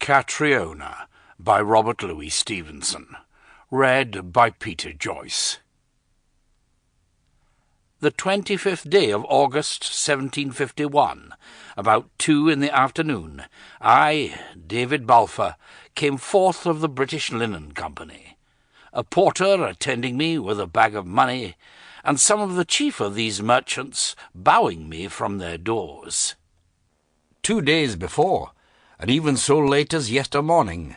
Catriona by Robert Louis Stevenson. Read by Peter Joyce. The 25th day of August, 1751, about 2 in the afternoon, I, David Balfour, came forth of the British Linen Company, a porter attending me with a bag of money, and some of the chief of these merchants bowing me from their doors. 2 days before, and even so late as yester morning,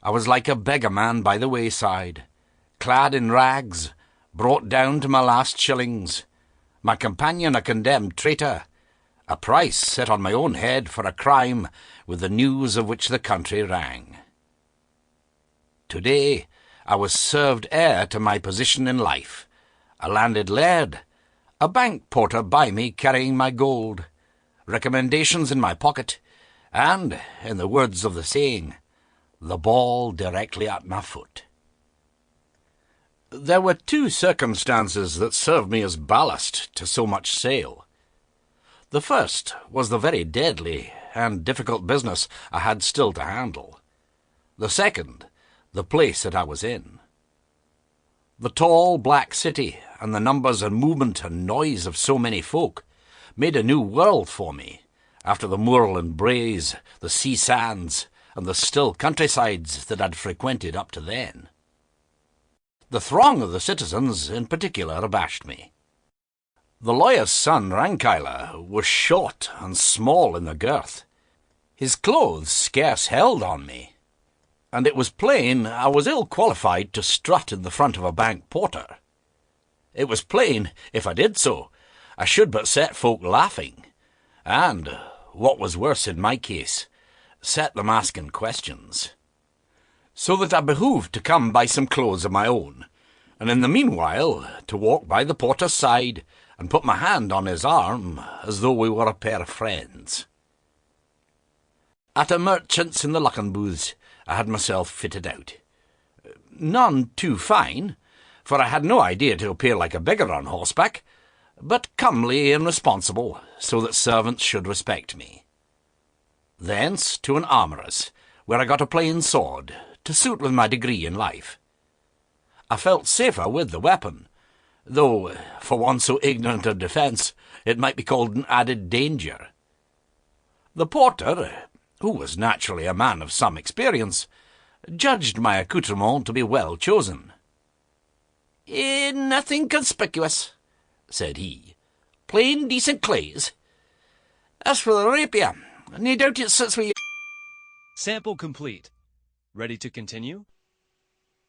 I was like a beggar-man by the wayside, clad in rags, brought down to my last shillings, my companion a condemned traitor, a price set on my own head for a crime with the news of which the country rang. Today I was served heir to my position in life, a landed laird, a bank porter by me carrying my gold, recommendations in my pocket, and, in the words of the saying, the ball directly at my foot. There were 2 circumstances that served me as ballast to so much sail. The first was the very deadly and difficult business I had still to handle. The second, the place that I was in. The tall black city, and the numbers and movement and noise of so many folk, made a new world for me, after the moorland braes, the sea sands, and the still countrysides that I'd frequented up to then. The throng of the citizens in particular abashed me. The lawyer's son, Rankyler, was short and small in the girth. His clothes scarce held on me, and it was plain I was ill qualified to strut in the front of a bank porter. It was plain, if I did so, I should but set folk laughing, and, what was worse in my case, set them asking questions. So that I behoved to come by some clothes of my own, and in the meanwhile to walk by the porter's side and put my hand on his arm as though we were a pair of friends. At a merchant's in the Luckin booths I had myself fitted out. None too fine, for I had no idea to appear like a beggar on horseback, but comely and responsible, so that servants should respect me. Thence to an armourer's, where I got a plain sword, to suit with my degree in life. I felt safer with the weapon, though, for one so ignorant of defence, it might be called an added danger. The porter, who was naturally a man of some experience, judged my accoutrement to be well chosen. "Nothing conspicuous," said he. "Plain decent clays. As for the rapier, nae doubt it sits with you." Sample complete. Ready to continue?